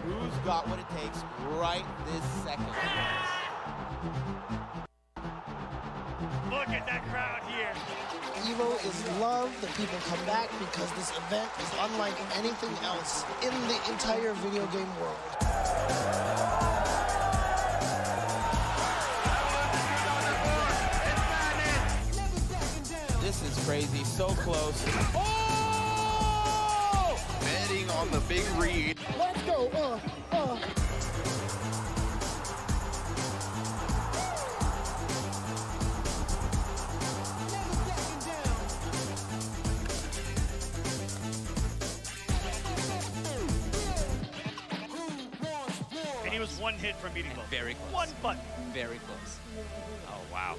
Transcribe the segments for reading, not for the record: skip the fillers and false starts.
Who's got what it takes right this second? Look at that crowd here. EVO is love. The people come back because this event is unlike anything else in the entire video game world. This is crazy, so close. Oh! Betting on the big read. Let's go, And he was one hit from beating both. Very close. One button. Very close. Oh, wow.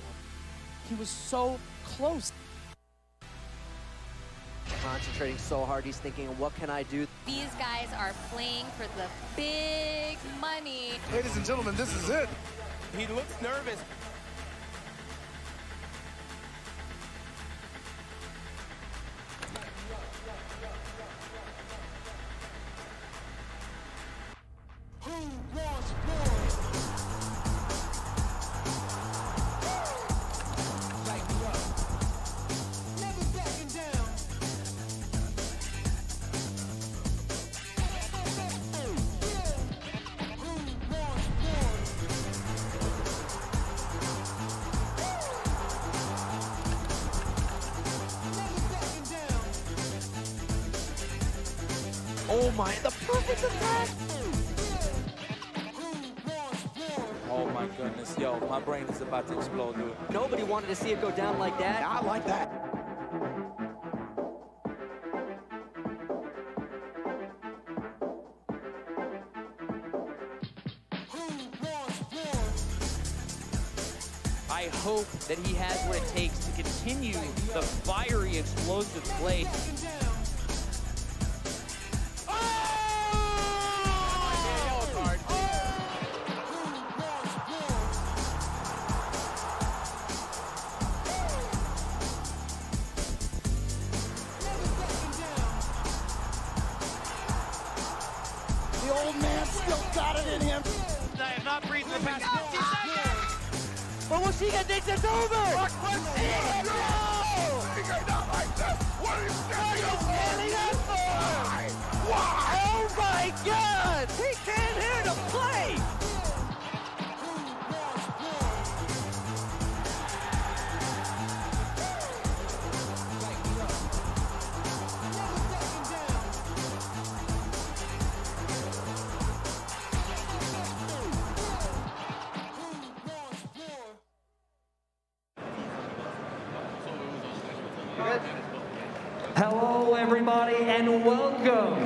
He was so close. Concentrating so hard, he's thinking, what can I do? These guys are playing for the big money. Ladies and gentlemen, this is it. He looks nervous. Oh my, the perfect attack! Oh my goodness, yo, my brain is about to explode, dude. Nobody wanted to see it go down like that. Not like that. I hope that he has what it takes to continue the fiery, explosive play. The old man still got it in him. I have not breathed in the past 50 seconds. But Washiga thinks it's over! You're not like this! What are you standing up for? Why? Oh my god! He came here to play! Hello, everybody, and welcome.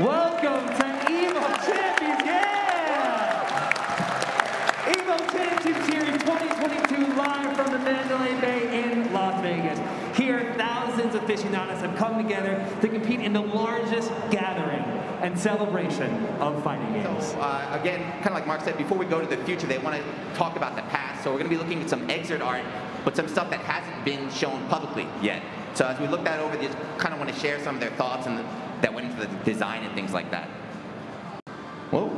Welcome to EVO Champions, yeah! EVO Championship Series 2022 live from the Mandalay Bay in Las Vegas. Here, thousands of aficionados have come together to compete in the largest gathering and celebration of fighting games. So, again, kind of like Mark said, before we go to the future, they want to talk about the past. So we're going to be looking at some excerpt art, but some stuff that hasn't been shown publicly yet. So as we look that over, they just kind of want to share some of their thoughts and that went into the design and things like that. Whoa.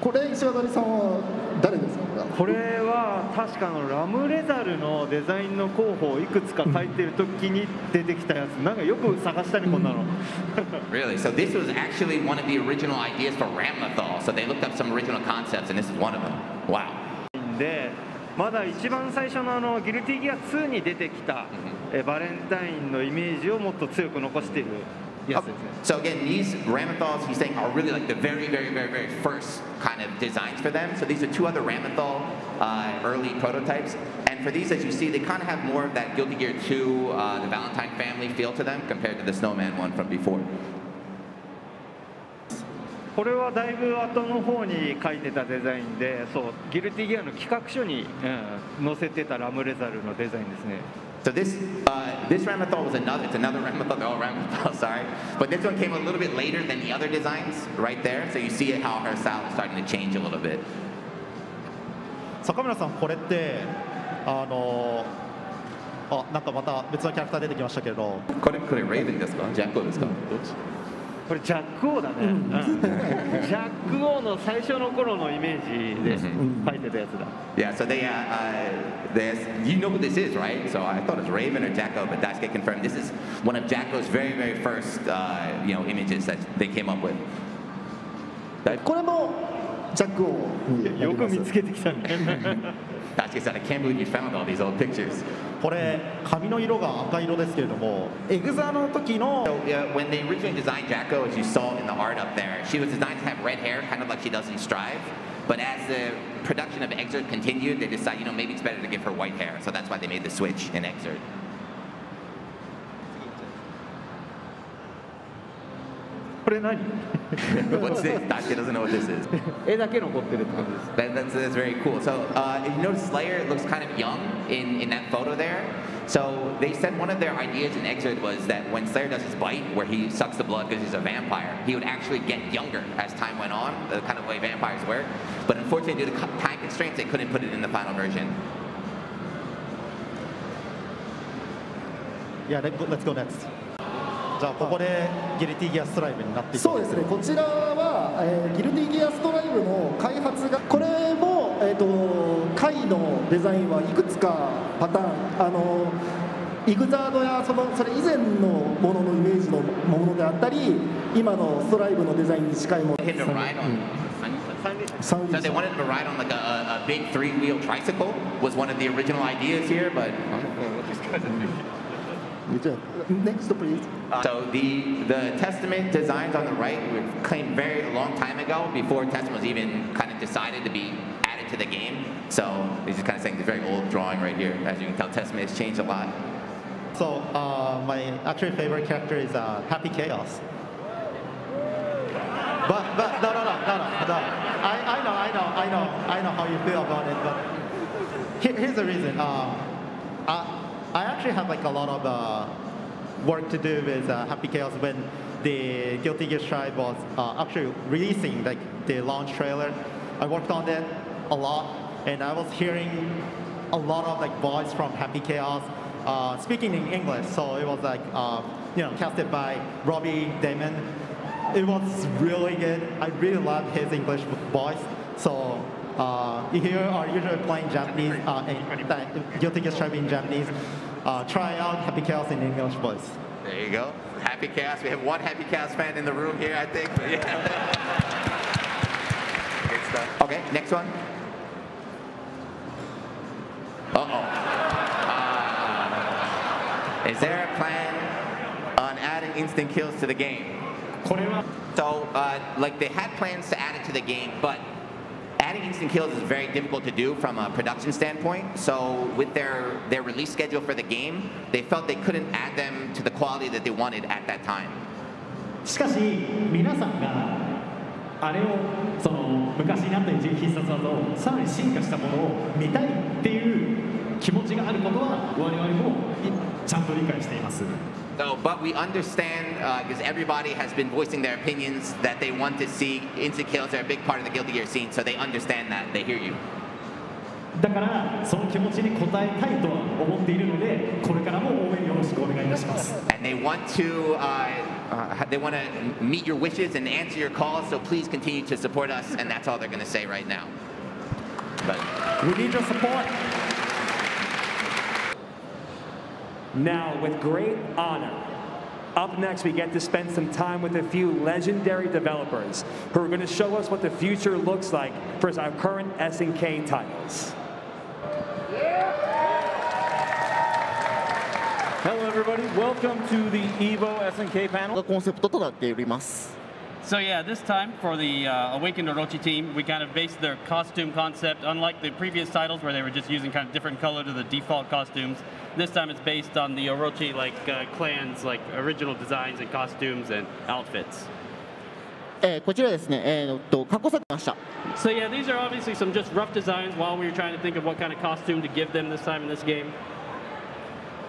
これ石渡さんは誰ですか？これは確かラムレザルのデザインの候補をいくつか書いてる時に出てきたやつ。なんかよく探したねこんなの。Really? So this was actually one of the original ideas for Ramlethal. So they looked up some original concepts, and this is one of them. Wow. で、まだ一番最初のギルティギア2に出てきたバレンタインのイメージをもっと強く残している。So again, these Ramlethals, he's saying, are really like the very, very, very, very first kind of designs for them. So these are two other Ramlethal early prototypes. And for these, as you see, they kind of have more of that Guilty Gear 2, the Valentine family feel to them compared to the Snowman one from before. これはだいぶ後の方に書いてたデザインで、そう、ギルティギアの企画書に、載せてたラムレザルのデザインですね。So this Ramlethal was another Ramlethal, they're all Ramlethal, sorry. But this one came a little bit later than the other designs, right there. So you see how her style is starting to change a little bit. 坂村さん、これってあ、なんかまた別のキャラクター出てきましたけれど。これレイブンですか？ジャックオーですか？これジャックオーだね。ジャックオーの最初の頃のイメージで書いてたやつだ。Yeah, so you know who this is, right? So I thought it was Raven or Jacko, but Daisuke confirmed this is one of Jacko's very, very first, images that they came up with. これもジャックをよく見つけてきたね。Daisuke said, I can't believe you found all these old pictures. これ髪の色が赤色ですけれども、エグザの時の So when they originally designed Jacko, as you saw in the art up there, she was designed to have red hair, kind of like she does in Strive. But as the production of Exert continued, they decided, maybe it's better to give her white hair. So that's why they made the switch in Exert. これ何？ What's this? Daisuke doesn't know what this is. 絵だけ残ってるって感じです。 That's very cool. So if you notice, Slayer looks kind of young in that photo there. So they said one of their ideas in Exert was that when Slayer does his bite, where he sucks the blood because he's a vampire, he would actually get younger as time went on, the kind of way vampires work. But unfortunately, due to time constraints, they couldn't put it in the final version. Yeah, let's go next. じゃあここでギルティギアストライブになっていく。そうですね。こちらは、ギルティギアストライブの開発がこれも回のデザインはいくつかパターンイグザードやそれ以前のもののイメージのものであったり今のストライブのデザインに近いもの。So they wanted him to ride on like a big 3-wheel tricycle was one of the original ideas here, but Next, please. So the Testament designs on the right were claimed very long time ago, before Testament was even kind of decided to be added to the game. So they're just kind of saying it's a very old drawing right here. As you can tell, Testament has changed a lot. So my actually favorite character is Happy Chaos. But no. I know how you feel about it. But here's the reason. I actually have like a lot of work to do with Happy Chaos when the Guilty Gear Strive was actually releasing like the launch trailer. I worked on it a lot, and I was hearing a lot of like voice from Happy Chaos speaking in English. So it was like casted by Robbie Damon. It was really good. I really loved his English voice. So if you are usually playing Japanese, Guilty Gear Strive in Japanese, try out Happy Chaos in English voice. There you go. Happy Chaos. We have one Happy Chaos fan in the room here, I think. But yeah. Good stuff. Okay, next one. Is there a plan on adding instant kills to the game? So, like they had plans to add it to the game, but adding instant kills is very difficult to do from a production standpoint. So with their release schedule for the game, they felt they couldn't add them to the quality that they wanted at that time. しかし皆さんがあれをその昔にあった必殺技をさらに進化したものを見たいっていう気持ちがあることは我々もちゃんと理解しています。So, but we understand because everybody has been voicing their opinions that they want to see instant kills are a big part of the Guilty Gear scene, so they understand that. They hear you. だからその気持ちに応えたいとは思っているので、これからも応援よろしくお願いいたします。And they want to meet your wishes and answer your calls, so please continue to support us, and that's all they're going to say right now. But we need your support. Now, with great honor, up next we get to spend some time with a few legendary developers who are going to show us what the future looks like for our current SNK titles. Hello everybody, welcome to the EVO SNK panel. コンセプトとなっております。So yeah, this time for the Awakened Orochi team, we kind of based their costume concept, unlike the previous titles where they were just using kind of different color to the default costumes. This time it's based on the Orochi clans, like original designs and costumes and outfits. こちらですね、過去作ました。So yeah, these are obviously some just rough designs while we were trying to think of what kind of costume to give them this time in this game.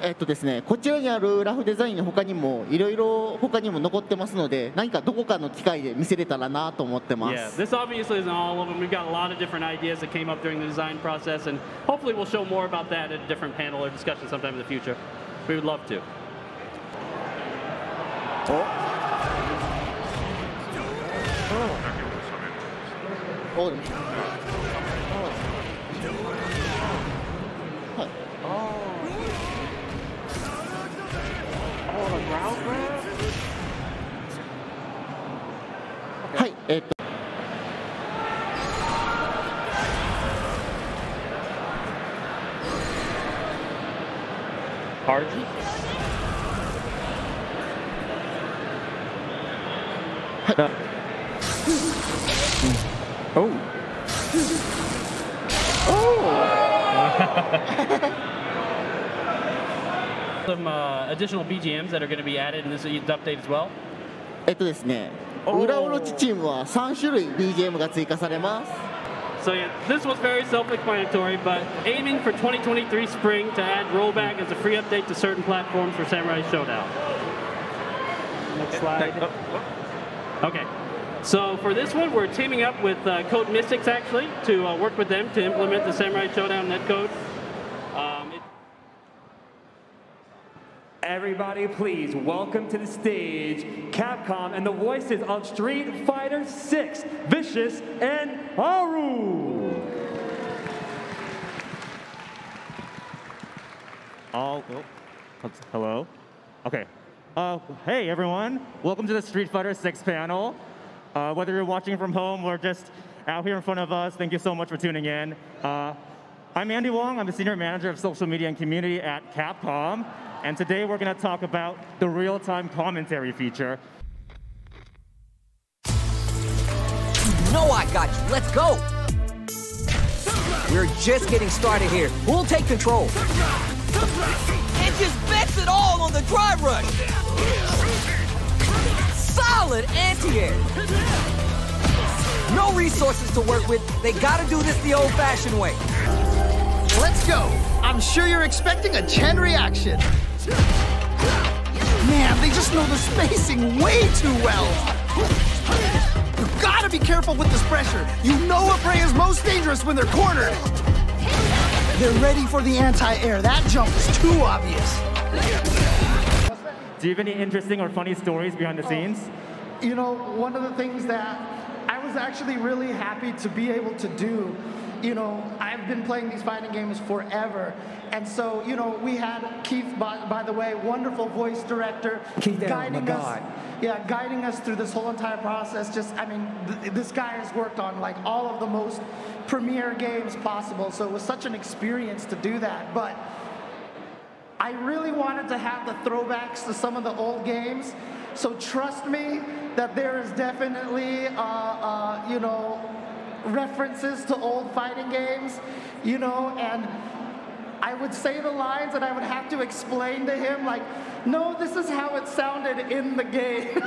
ですね、こちらにあるラフデザインの他にもいろいろ他にも残ってますので、何かどこかの機会で見せれたらなと思ってます。Yeah, this obviously isn't all of them. We've got a lot of different ideas that came up during the design process, and hopefully we'll show more about that at a different panel or discussion sometime in the future. We would love to. Hart? Oh. Some additional BGMs that are going to be added in this update as well. ですね、裏オロチチームは3種類 BGM が追加されます。So yeah, this was very self-explanatory, but aiming for 2023 spring to add rollback as a free update to certain platforms for Samurai Showdown. Next slide. Okay. So for this one, we're teaming up with Code Mystics actually to work with them to implement the Samurai Showdown netcode. Everybody, please welcome to the stage Capcom and the voices of Street Fighter 6, Vicious and Haru. Hello. Okay. Hey everyone, welcome to the Street Fighter 6 panel. Whether you're watching from home or just out here in front of us, thank you so much for tuning in. I'm Andy Wong. I'm the Senior Manager of Social Media and Community at Capcom. And today we're going to talk about the real-time commentary feature. You know I got you. Let's go. We're just getting started here. Who'll take control? And just bets it all on the drive rush. Solid anti-air. No resources to work with. They gotta do this the old-fashioned way. Let's go. I'm sure you're expecting a chain reaction. Man, they just know the spacing way too well. You gotta be careful with this pressure. You know a prey is most dangerous when they're cornered. They're ready for the anti-air. That jump is too obvious. Do you have any interesting or funny stories behind the scenes? You know, one of the things that I was actually really happy to be able to do, you know, I've been playing these fighting games forever. And so, you know, we had Keith, by the way, wonderful voice director, guiding us. Yeah, guiding us through this whole entire process. Just, I mean, this guy has worked on like all of the most premier games possible. So it was such an experience to do that. But I really wanted to have the throwbacks to some of the old games. So trust me that there is definitely, you know, references to old fighting games, you know, and I would say the lines and I would have to explain to him, like, no, this is how it sounded in the game.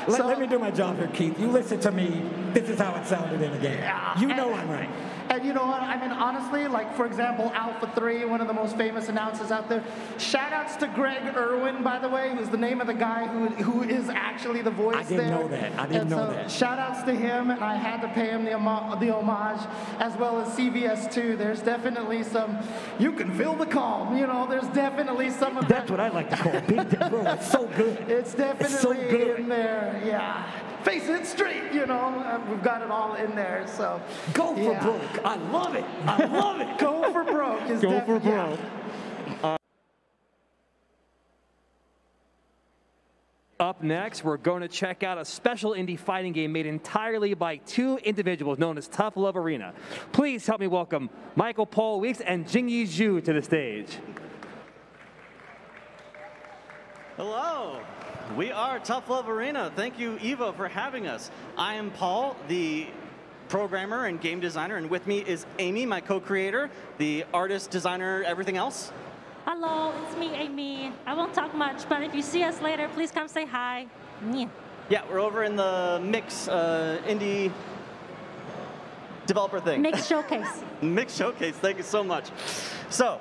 Let me do my job here, Keith. You listen to me. This is how it sounded in the game. Yeah, you know I'm right. And you know what, I mean, honestly, like, for example, Alpha 3, one of the most famous announcers out there. Shout-outs to Greg Irwin, by the way, who's the name of the guy who is actually the voice there. I didn't know that. I didn't know that. Shout-outs to him, and I had to pay him the homage, as well as CVS2. There's definitely some, you can feel the calm, you know, there's definitely some of that. That's what I like to call Big Bro. It's so good. It's definitely so good. in there, yeah. Face it straight, you know, we've got it all in there, so. Go for broke. I love it. I love it. Go for broke is Go for broke. Up next, we're going to check out a special indie fighting game made entirely by two individuals known as Tough Love Arena. Please help me welcome Michael Paul Weeks and Jingyi Zhu to the stage. Hello. We are Tough Love Arena. Thank you, EVO, for having us. I am Paul, the programmer and game designer, and with me is Amy, my co-creator, the artist, designer, everything else. Hello, it's me, Amy. I won't talk much, but if you see us later, please come say hi. Yeah, we're over in the Mix indie developer thing. Mix Showcase. Mix Showcase, thank you so much. So,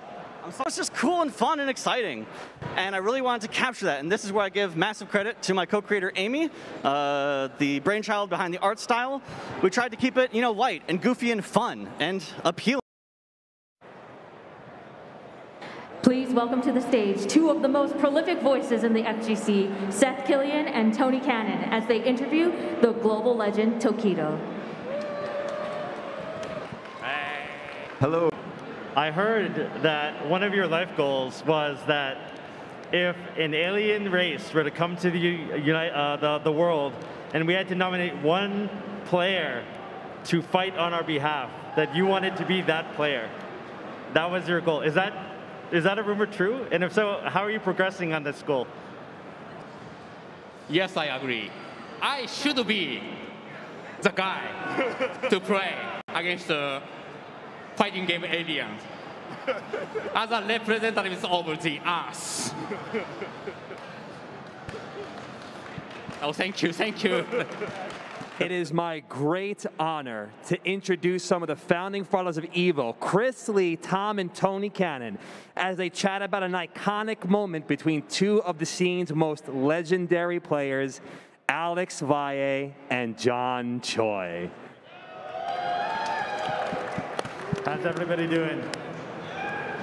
So it's just cool and fun and exciting. And I really wanted to capture that. And this is where I give massive credit to my co-creator, Amy, the brainchild behind the art style. We tried to keep it, light and goofy and fun and appealing. Please welcome to the stage two of the most prolific voices in the FGC, Seth Killian and Tony Cannon, as they interview the global legend Tokido. Hello. I heard that one of your life goals was that if an alien race were to come to the world and we had to nominate one player to fight on our behalf, that you wanted to be that player. That was your goal. Is that a rumor true? And if so, how are you progressing on this goal? Yes, I agree. I should be the guy to play against the fighting game aliens as a representative of the Earth. Oh, thank you, thank you. It is my great honor to introduce some of the founding fathers of EVO, Chris Lee, Tom, and Tony Cannon, as they chat about an iconic moment between two of the scene's most legendary players, Alex Valle and John Choi. How's everybody doing?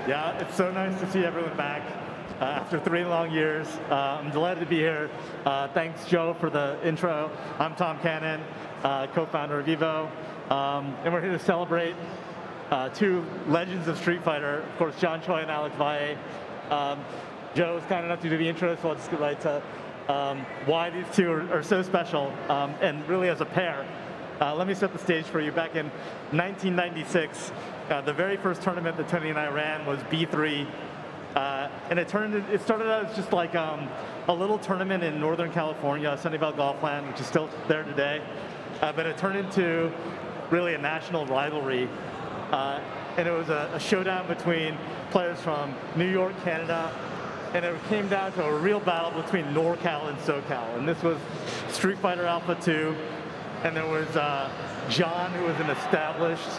Yeah, it's so nice to see everyone back after 3 long years. I'm delighted to be here. Thanks, Joe, for the intro. I'm Tom Cannon, co-founder of EVO, and we're here to celebrate two legends of Street Fighter, of course, John Choi and Alex Valle. Joe was kind enough to do the intro, so I'll just get right to why these two are so special, and really as a pair. Let me set the stage for you. Back in 1996, the very first tournament that Tony and I ran was B3, and it started out as just like a little tournament in Northern California, Sunnyvale Golfland, which is still there today, but it turned into really a national rivalry, and it was a showdown between players from New York, Canada, and it came down to a real battle between NorCal and SoCal, and this was Street Fighter Alpha 2. And there was John, who was an established,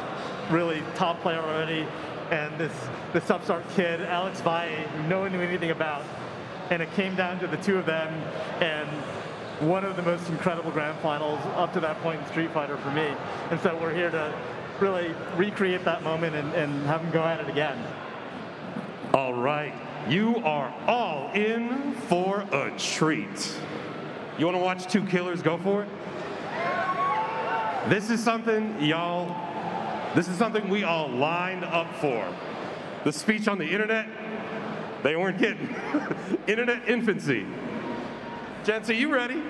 really top player already, and this upstart kid, Alex Valle, who no one knew anything about. And it came down to the two of them, and one of the most incredible grand finals up to that point in Street Fighter for me. And so we're here to really recreate that moment and have them go at it again. All right, you are all in for a treat. You want to watch two killers go for it? This is something we all lined up for. The speech on the internet, they weren't getting. Internet infancy. Jency, you ready?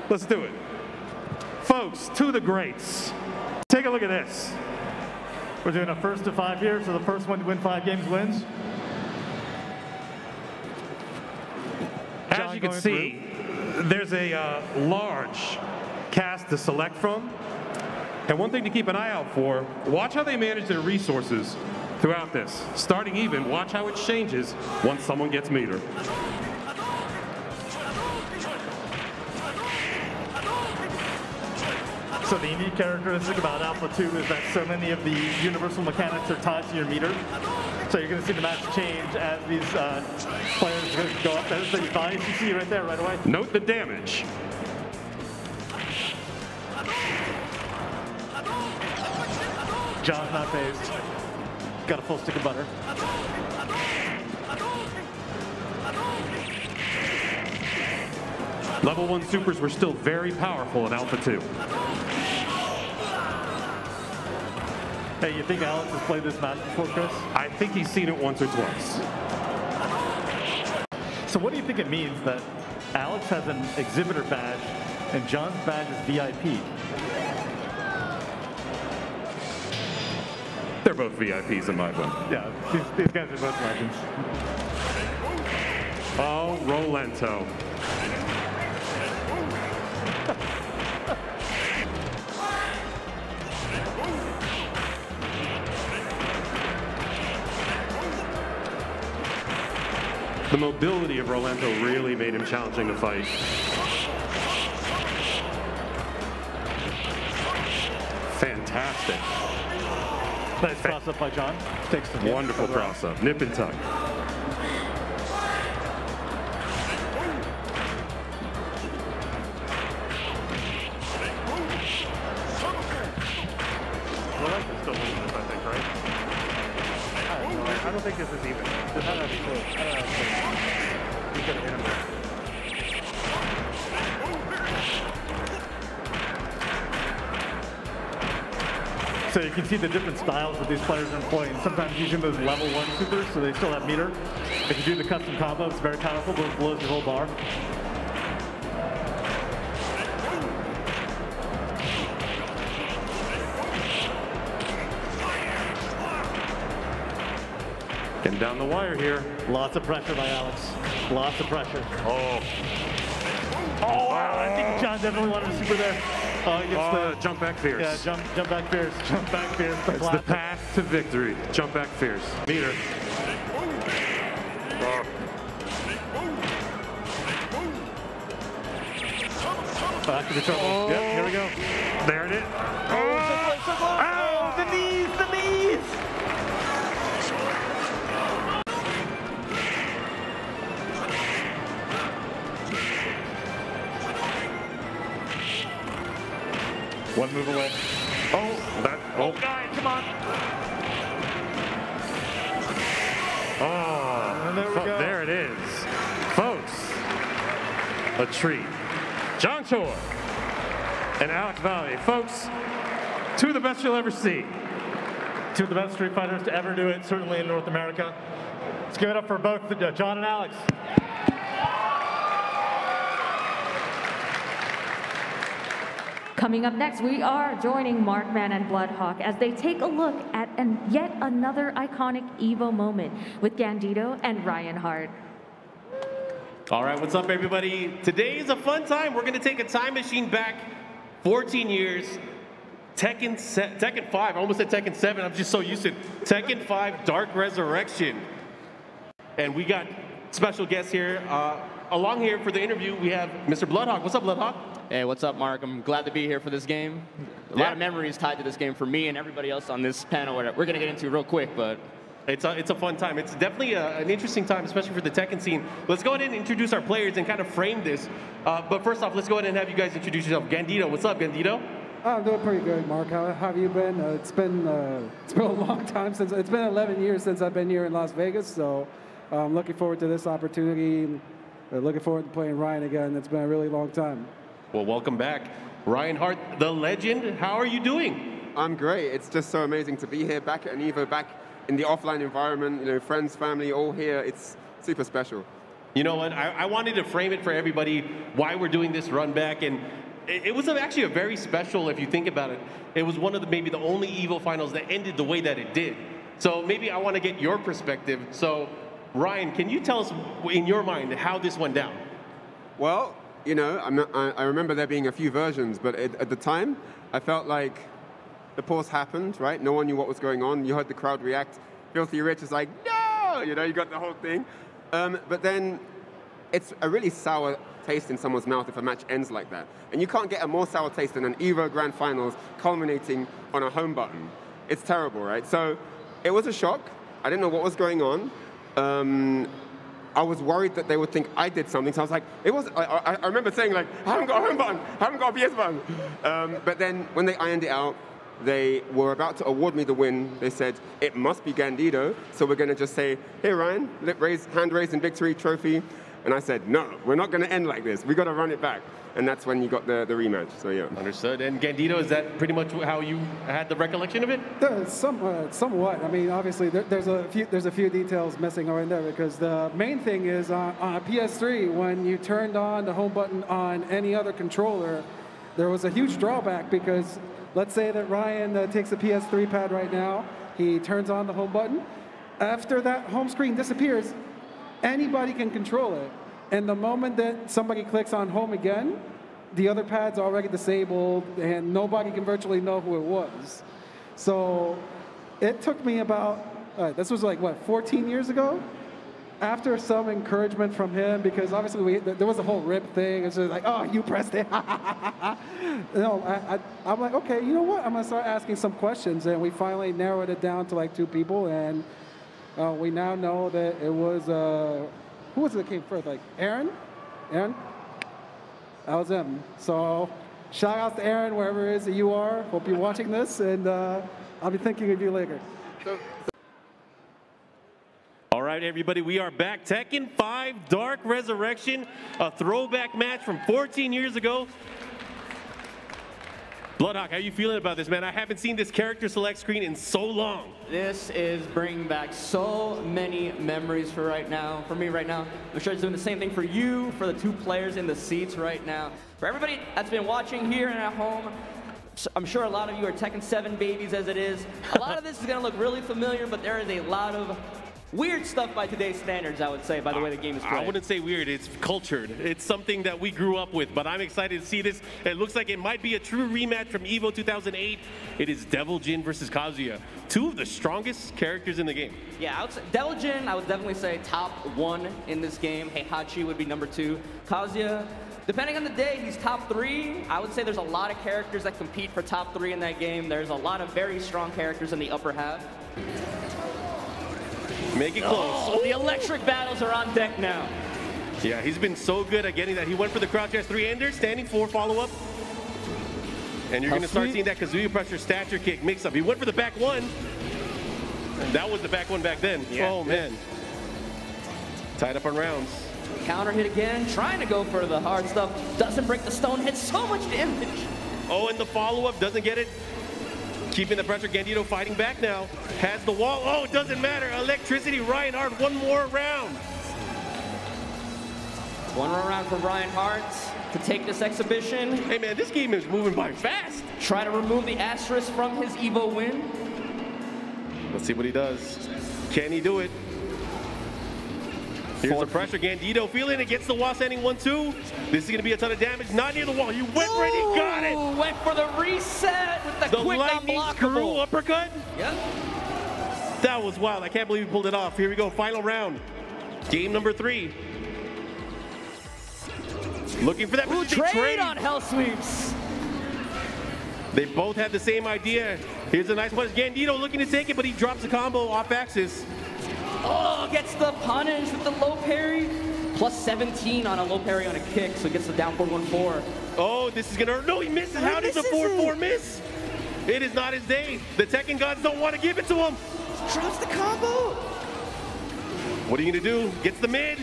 Let's do it. Folks, to the greats. Take a look at this. We're doing a 1st to 5 here, so the first one to win 5 games wins. As you can see, there's a large cast to select from. And one thing to keep an eye out for, watch how they manage their resources throughout this. Starting even, watch how it changes once someone gets meter. So the unique characteristic about Alpha 2 is that so many of the universal mechanics are tied to your meter. So you're going to see the match change as these players go up. There's the bias you see right there right away. Note the damage. John's not phased. Got a full stick of butter. Level 1 supers were still very powerful in Alpha 2. Hey, you think Alex has played this match before, Chris? I think he's seen it once or twice. So what do you think it means that Alex has an exhibitor badge and John's badge is VIP? They're both VIPs in my book. Yeah, these guys are both legends. Oh, Rolento. The mobility of Rolento really made him challenging to fight. Fantastic. Nice cross up by John. Takes the Wonderful cross up. Nip and tuck. I don't think this is even. This might not be close. I don't know. He's gonna hit him there. So you can see the different styles that these players are employing. Sometimes using those level 1 supers, so they still have meter. If you do the custom combo, it's very powerful, but it blows your whole bar. Getting down the wire here. Lots of pressure by Alex. Lots of pressure. Oh. Oh, wow. I think John definitely wanted a super there. He gets the jump back fierce. Yeah, jump back fierce. Jump back fierce. It's the path to victory. Jump back fierce. Meter. Back to the trouble. Yep, here we go. There it is. Oh, the knees, the knees! One move away. Oh, that. Oh, guy, come on. Oh, and there we go. There it is. Folks, a treat. John Choi and Alex Valle. Folks, two of the best you'll ever see. Two of the best Street Fighters to ever do it, certainly in North America. Let's give it up for both John and Alex. Coming up next, we are joining Markman and Bloodhawk as they take a look at yet another iconic EVO moment with Gandido and Ryan Hart. All right, what's up, everybody? Today is a fun time. We're going to take a time machine back 14 years. Tekken 5, I almost said Tekken 7. I'm just so used to it. Tekken 5 Dark Resurrection. And we got special guests here. Along here for the interview, we have Mr. Bloodhawk. What's up, Bloodhawk? Hey, what's up, Mark? I'm glad to be here for this game. A lot of memories tied to this game for me and everybody else on this panel. We're going to get into real quick, but it's a fun time. It's definitely an interesting time, especially for the Tekken scene. Let's go ahead and introduce our players and kind of frame this. But first off, let's go ahead and have you guys introduce yourself. Gandido, what's up, Gandido? I'm doing pretty good, Mark. How have you been? It's been a long time since. It's been 11 years since I've been here in Las Vegas, so I'm looking forward to this opportunity. Looking forward to playing Ryan again. It's been a really long time. Well, welcome back. Ryan Hart, the legend. How are you doing? I'm great. It's just so amazing to be here, back at an EVO, back in the offline environment. You know, friends, family, all here. It's super special. You know what? I wanted to frame it for everybody why we're doing this run back, and it was actually a very special, if you think about it. It was one of maybe the only EVO finals that ended the way that it did. So maybe I want to get your perspective. So, Ryan, can you tell us, in your mind, how this went down? Well, you know, I remember there being a few versions, but at the time, I felt like the pause happened, right? No one knew what was going on. You heard the crowd react. Filthy Rich is like, no! You know, you got the whole thing. But then it's a really sour taste in someone's mouth if a match ends like that. And you can't get a more sour taste than an EVO Grand Finals culminating on a home button. It's terrible, right? So it was a shock. I didn't know what was going on. I was worried that they would think I did something, so I was like, I remember saying, like, I haven't got a home button, I haven't got a PS button. But then when they ironed it out, they were about to award me the win. They said, it must be Gandido, so we're going to just say, hey, Ryan, hand raise and victory trophy. And I said, no, we're not going to end like this. We got to run it back. And that's when you got the rematch, so yeah. Understood. And Gandido, is that pretty much how you had the recollection of it? Somewhat. I mean, obviously, there's a few details missing right there, because the main thing is on a PS3, when you turned on the home button on any other controller, there was a huge drawback, because let's say that Ryan takes a PS3 pad right now, he turns on the home button. After that home screen disappears, anybody can control it. And the moment that somebody clicks on home again, the other pad's already disabled, and nobody can virtually know who it was. So it took me about, this was like, what, 14 years ago? after some encouragement from him, because obviously there was a whole rip thing. It's just like, oh, you pressed it. I'm like, okay, you know what? I'm going to start asking some questions. And we finally narrowed it down to like 2 people. And we now know that it was, who was it that came first? Like Aaron? Aaron? That was him. So shout out to Aaron, wherever it is that you are. Hope you're watching this. And I'll be thinking of you later. All right, everybody, we are back. Tekken 5 Dark Resurrection, a throwback match from 14 years ago. Bloodhawk, how are you feeling about this, man? I haven't seen this character select screen in so long. This is bringing back so many memories for me right now. I'm sure it's doing the same thing for you, for the 2 players in the seats right now. For everybody that's been watching here and at home, I'm sure a lot of you are Tekken 7 babies as it is. A lot of this is going to look really familiar, but there is a lot of weird stuff by today's standards, I would say, by the way the game is played. I wouldn't say weird, it's cultured. It's something that we grew up with, but I'm excited to see this. It looks like it might be a true rematch from EVO 2008. It is Devil Jin versus Kazuya, 2 of the strongest characters in the game. Yeah, I would say Devil Jin, I would definitely say top 1 in this game. Heihachi would be number 2. Kazuya, depending on the day, he's top 3. I would say there's a lot of characters that compete for top 3 in that game. There's a lot of very strong characters in the upper half. Make it close. Oh, the electric battles are on deck now. Yeah, he's been so good at getting that. He went for the crouch S3-ender, standing 4 follow-up. And you're going to start seeing that Kazuya pressure stature kick mix up. He went for the back 1. And that was the back 1 back then. Yeah. Oh, man. Tied up on rounds. Counter hit again, trying to go for the hard stuff. Doesn't break the stone, hits so much damage. Oh, and the follow-up doesn't get it. Keeping the pressure, Gandido fighting back now. Has the wall, oh, it doesn't matter. Electricity, Hart, 1 more round. 1 more round for Hart to take this exhibition. Hey man, this game is moving by fast. Try to remove the asterisk from his EVO win. Let's see what he does. Can he do it? Here's the pressure, Gandido feeling it, gets the wall standing 1-2. This is gonna be a ton of damage, not near the wall. He went for it, he got it. Went for the reset with the quick lightning screw uppercut. Yep. That was wild, I can't believe he pulled it off. Here we go, final round. Game number 3. Looking for that trade on Hell Sweeps. They both had the same idea. Here's a nice punch. Gandido looking to take it, but he drops the combo off axis. Oh, gets the punish with the low parry. Plus 17 on a low parry on a kick, so he gets the down 4-1-4. Oh, this is gonna hurt. No, he misses. How does the 4-4 miss? It is not his day. The Tekken gods don't want to give it to him. Drops the combo. What are you gonna do? Gets the mid.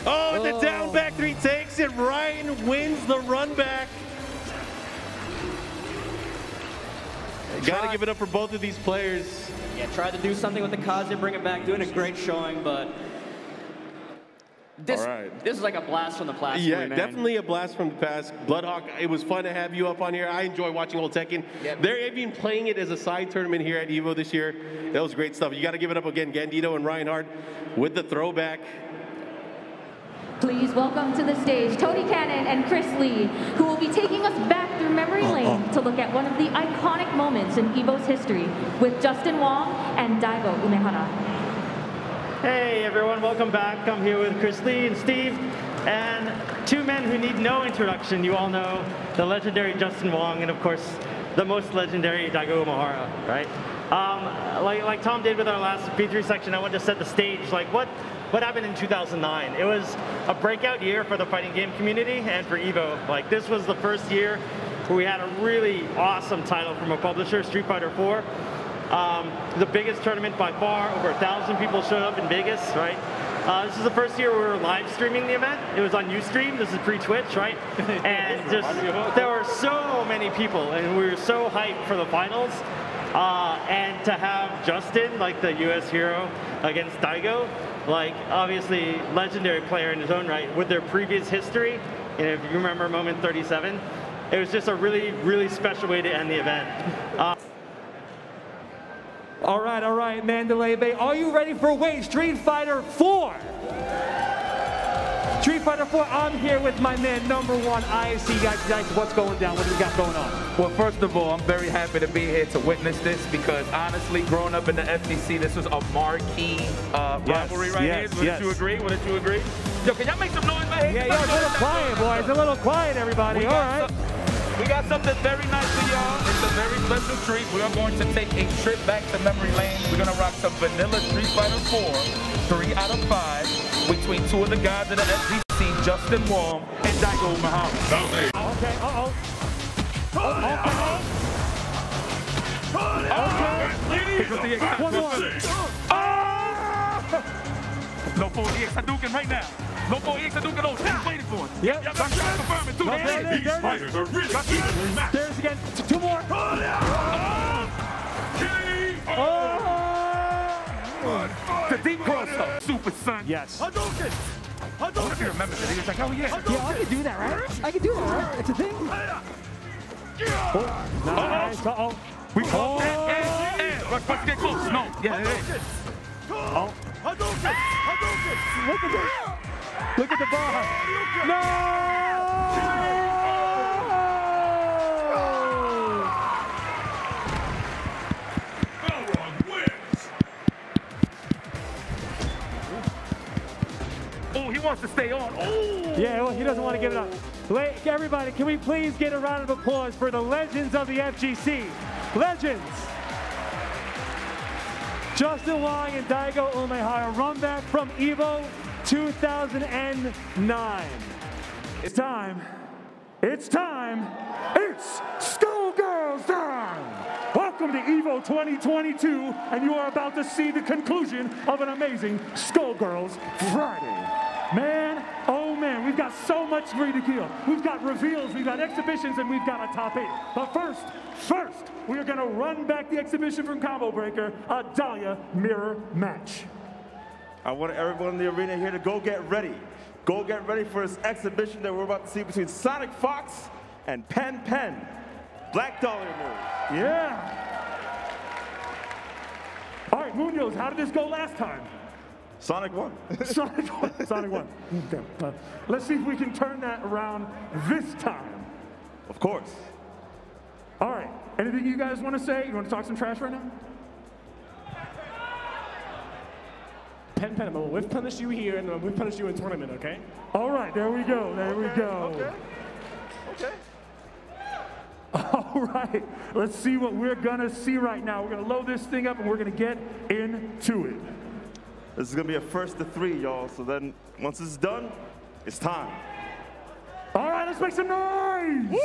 Oh, the down back 3 takes it. Ryan wins the run back. Gotta give it up for both of these players. Yeah, tried to do something with the Kazuya, bring it back, doing a great showing, but this is like a blast from the past. Yeah, man. Definitely a blast from the past. Bloodhawk, it was fun to have you up on here. I enjoy watching old Tekken. Yep. They're even playing it as a side tournament here at EVO this year. That was great stuff. You got to give it up again, Gandido and Hart with the throwback. Please welcome to the stage Tony Cannon and Chris Lee, who will be taking us back through memory lane to look at one of the iconic moments in EVO's history with Justin Wong and Daigo Umehara. Hey everyone, welcome back. I'm here with Chris Lee and Steve, and 2 men who need no introduction. You all know the legendary Justin Wong and of course the most legendary Daigo Umehara, right? Like Tom did with our last B3 section, I wanted to set the stage. Like what happened in 2009? It was a breakout year for the fighting game community and for EVO. Like this was the first year where we had a really awesome title from a publisher, Street Fighter 4. The biggest tournament by far, over 1,000 people showed up in Vegas, right? This is the first year we were live streaming the event. It was on Ustream, this is pre-Twitch, right? And just, there were so many people and we were so hyped for the finals. And to have Justin, like the US hero, against Daigo, like obviously legendary player in his own right, with their previous history, and if you remember moment 37, it was just a really, really special way to end the event. All right, Mandalay Bay, are you ready for Street Fighter 4? Street Fighter 4, I'm here with my man, #1 ISC guys. What's going down? What do we got going on? Well, first of all, I'm very happy to be here to witness this because honestly, growing up in the FGC, this was a marquee rivalry right here. Wouldn't you agree? Wouldn't you agree? Yo, can y'all make some noise right here? Yeah, it's a little quiet, boys. A little quiet, everybody. All right. We got something very nice for y'all. It's a very special treat. We are going to take a trip back to memory lane. We're going to rock some vanilla Street Fighter 4, 3 out of 5, between two of the guys of the FGC, Justin Wong and Daigo Umehara. Okay, uh-oh. One more. No 4EX Hadouken right now. No 4EX Hadouken. Oh, he's waiting for it. Yep. Y'all got to confirm it, too. These fighters are really evenly matched. There's again. 2 more. The deep cross up. Super Son. Yes. Hadouken. Hadouken. He remembers it. He was like, oh, yeah. Yeah, I can do that, right? I can do that, right? It's a thing. Oh, nice. Uh-oh. We call and. Let's get close. No. Yeah, Oh. Hadouken! Hadouken! Look at this! Look at the bar! No! Oh, he wants to stay on. Oh! Yeah, well, he doesn't want to give it up. Everybody, can we please get a round of applause for the legends of the FGC? Legends! Justin Wong and Daigo Umehara, run back from EVO 2009. It's time. It's time. It's Skullgirls time. Welcome to EVO 2022, and you are about to see the conclusion of an amazing Skullgirls Friday. Man, oh man, we've got so much to kill. We've got reveals, we've got exhibitions, and we've got a top 8. But first, we are gonna run back the exhibition from Combo Breaker, a Dahlia mirror match. I want everyone in the arena here to go get ready. Go get ready for this exhibition that we're about to see between Sonicfox and PenPen. Black Dahlia move. Yeah. All right, Munoz, how did this go last time? Sonic won. Sonic won. Okay. Let's see if we can turn that around this time. Of course. All right. Anything you guys want to say? You want to talk some trash right now? PenPen, I'm going to whiff punish you here, and I'm going to whiff punish you in tournament, okay? All right, there we go. There we go. Okay. All right. Let's see what we're going to see right now. We're going to load this thing up, and we're going to get into it. This is going to be a 1st to 3, y'all. So then, once it's done, it's time. All right, let's make some noise! Woo!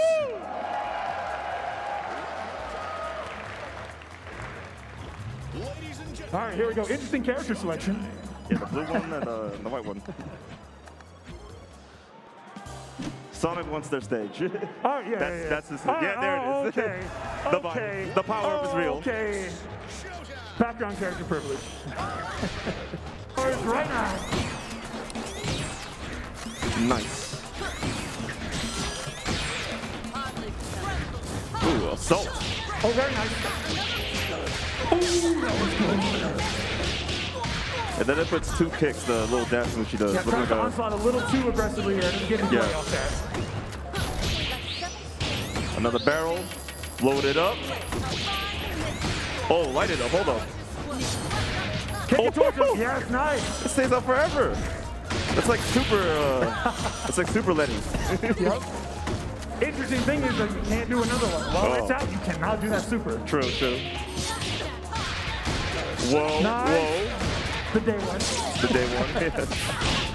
All right, here we go. Interesting character selection. Yeah, the blue one and the white one. Sonic wants their stage. Oh, yeah, That's his. Yeah, there it is. Okay. The power up is real. Okay. Background character privilege. Right now. Nice. Ooh, assault. Oh, very nice. Ooh, that was good. And then it puts 2 kicks, the little dash move she does. Yeah, tries to onslaught a little too aggressively here. Doesn't get his way off that. Another barrel. Load it up. Oh, light it up. Hold up. Kick it towards him. Yes, nice. It stays up forever. It's like super. It's like super Letty. Yep. Interesting thing is that you can't do another one. While it's out, you cannot do that super. True. Whoa. Nice. Whoa. The day one. The day one.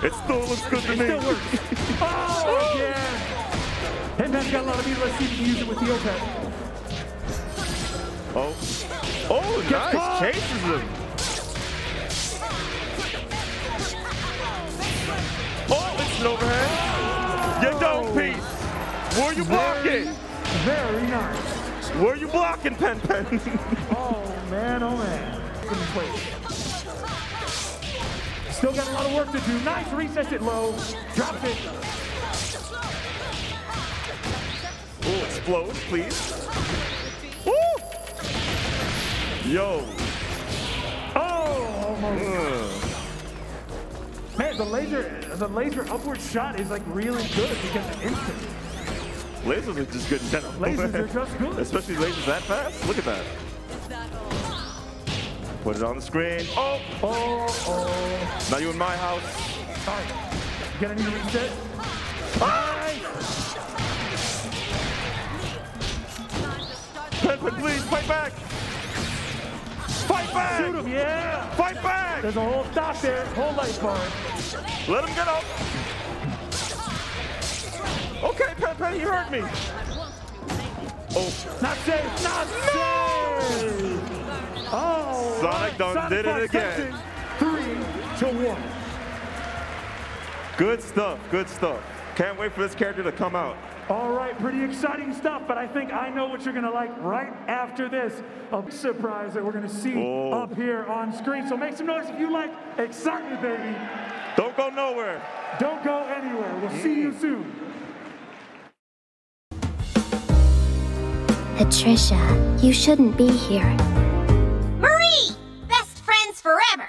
It still looks good to me. It still works. Oh, yeah. PenPen's got a lot of meat. Let's see if we can use it with the OPEC. Oh, nice. Chases him. Oh, it's an overhead. You don't, Pete. Were you blocking? Very nice. Were you blocking, PenPen? Oh, man. Still got a lot of work to do. Nice, resets it low, drops it. Oh, explode, please. Woo! Yo. Oh, almost. Man, say the laser upward shot is like really good because it's instant. Lasers are just good in general. Lasers are just good. Especially lasers that fast. Look at that. Put it on the screen. Oh! Oh! Now you in my house. All right. Gonna need to reset. All right. PenPen, please, fight back! Fight back! Shoot him, yeah! Fight back! There's a whole stop there, whole life bar. Let him get up! Okay, PenPen, he hurt me! Oh. Not safe, not safe! Oh! Sonic done did it again. 3-1. Good stuff, good stuff. Can't wait for this character to come out. All right, pretty exciting stuff, but I think I know what you're gonna like right after this. A big surprise that we're gonna see up here on screen. So make some noise if you like excitement, baby. Don't go nowhere. Don't go anywhere. We'll see you soon. Patricia, you shouldn't be here. Marie! Best friends forever!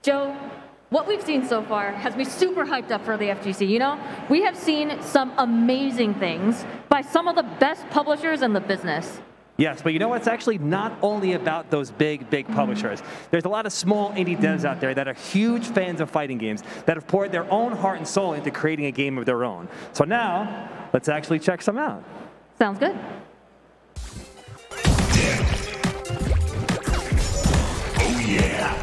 Joe, what we've seen so far has me super hyped up for the FGC. You know, we have seen some amazing things by some of the best publishers in the business. Yes, but you know what? It's actually not only about those big publishers. There's a lot of small indie devs out there that are huge fans of fighting games that have poured their own heart and soul into creating a game of their own. So now, let's actually check some out. Sounds good. Oh yeah.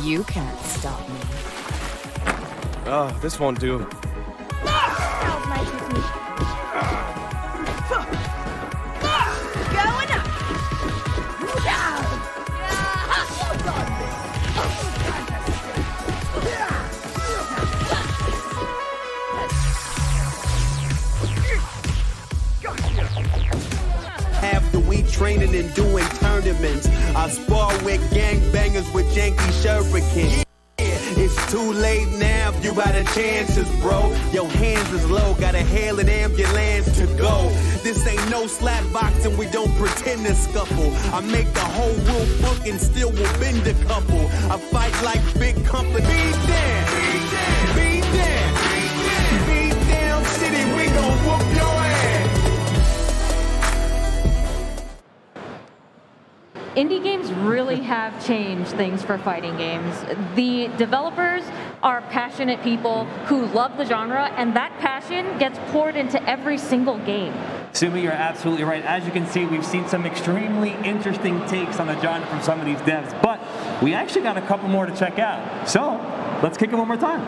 You can't stop me. Oh, this won't do. Going up. After we training and doing tournaments, I spar with gangbangers with janky shuriken. It's too late now if you got a chances, bro. Your hands is low, gotta hail an ambulance to go. This ain't no slap boxing, we don't pretend to scuffle. I make the whole rule book and still will bend a couple. I fight like big company. Beat down, beat down, beat down, beat down city, we gon' whoop your ass. Indie games really have changed things for fighting games. The developers are passionate people who love the genre, and that passion gets poured into every single game. Sumi, you're absolutely right. As you can see, we've seen some extremely interesting takes on the genre from some of these devs, but we actually got a couple more to check out. So let's kick it one more time.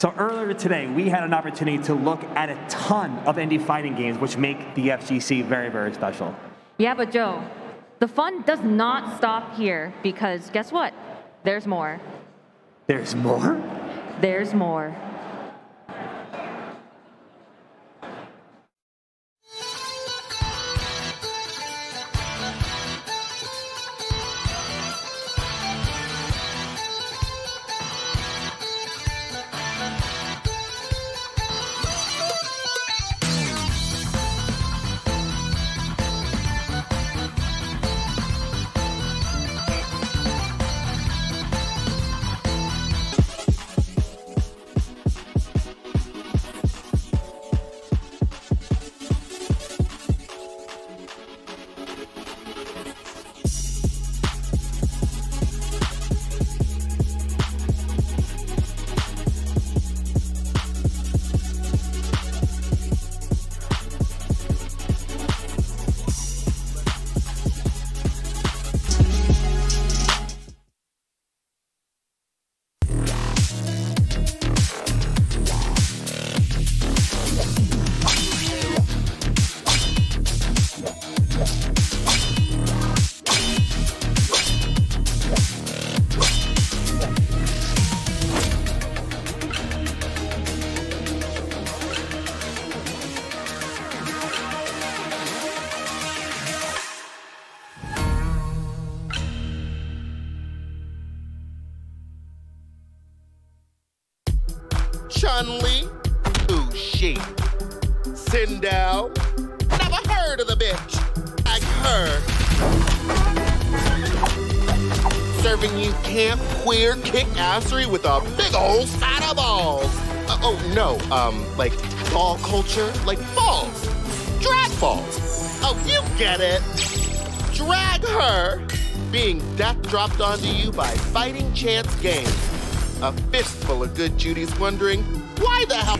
So earlier today, we had an opportunity to look at a ton of indie fighting games, which make the FGC very, very special. Yeah, but Joe, the fun does not stop here because guess what? There's more. There's more? There's more. Chun-Li? Ooh, she. Sindel? Never heard of the bitch. Like her. Serving you camp queer kick-assery with a big old side of balls. Oh, no, like ball culture? Like balls. Drag balls. Oh, you get it. Drag her. Being death dropped onto you by Fighting Chance Games. A fistful of good Judy's wondering, why the hell?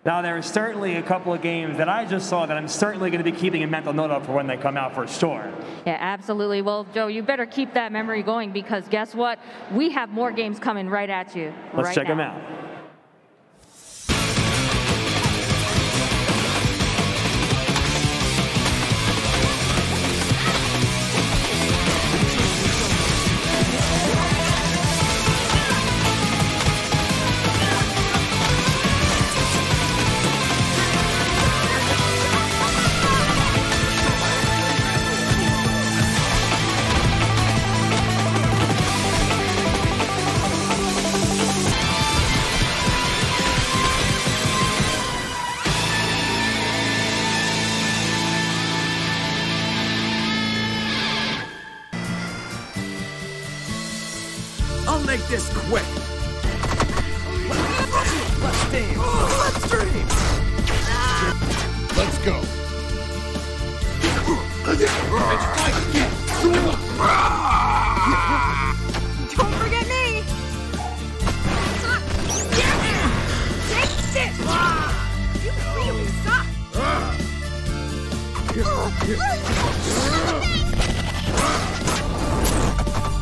Now, there are certainly a couple of games that I just saw that I'm certainly going to be keeping a mental note of for when they come out for sure. Yeah, absolutely. Well, Joe, you better keep that memory going because guess what? We have more games coming right at you. Let's check them out. I'll make this quick. Let's dance. Let's dream. Let's go. Don't forget me! Taste it! You really suck!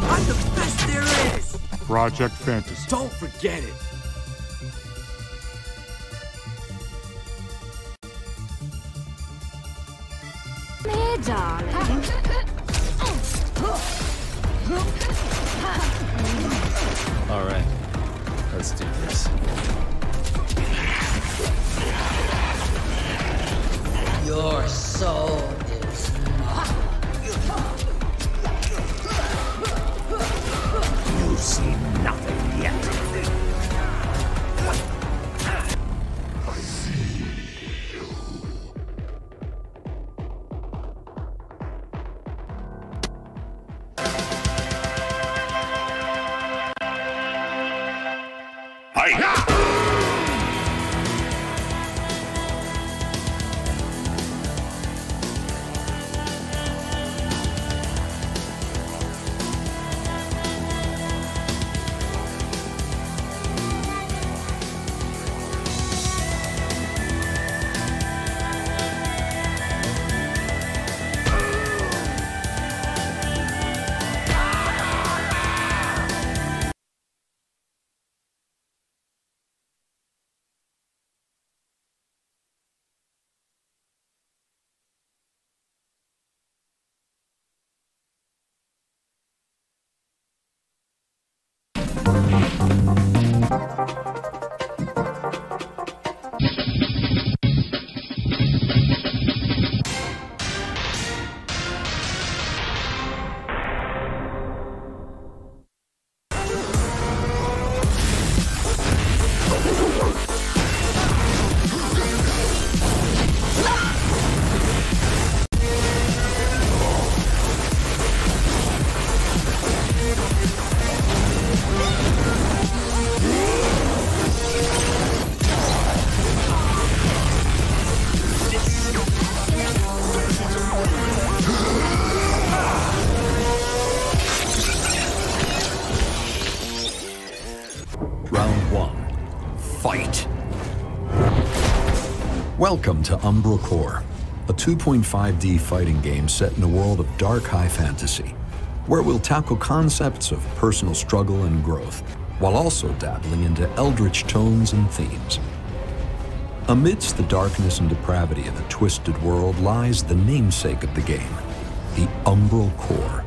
I'm the best there is! Project Fantasy. Don't forget it! Hey, darling. All right, let's do this. Your soul is mine. You've seen nothing yet. Welcome to Umbral Core, a 2.5D fighting game set in a world of dark high fantasy, where we'll tackle concepts of personal struggle and growth, while also dabbling into eldritch tones and themes. Amidst the darkness and depravity of a twisted world lies the namesake of the game, the Umbral Core.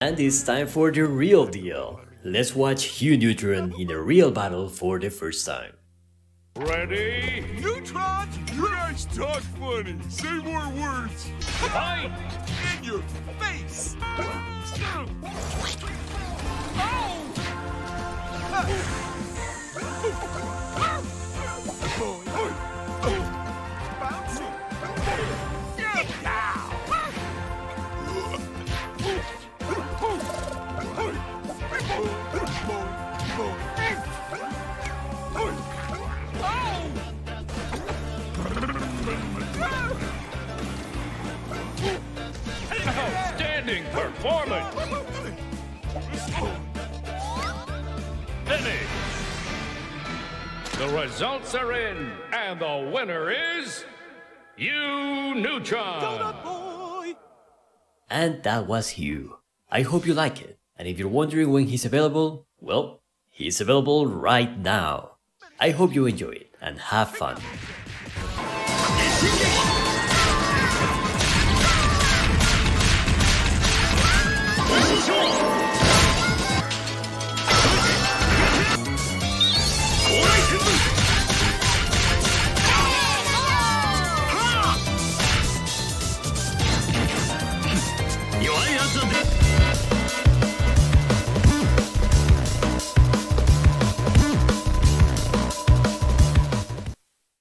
And it's time for the real deal. Let's watch Hugh Neutron in a real battle for the first time. Ready? Neutron! You guys talk funny. Say more words. Fight! In your face! Outstanding performance! Finish! The results are in, and the winner is Hugh Neutron! And that was Hugh. I hope you like it. And if you're wondering when he's available, well, he's available right now. I hope you enjoy it and have fun.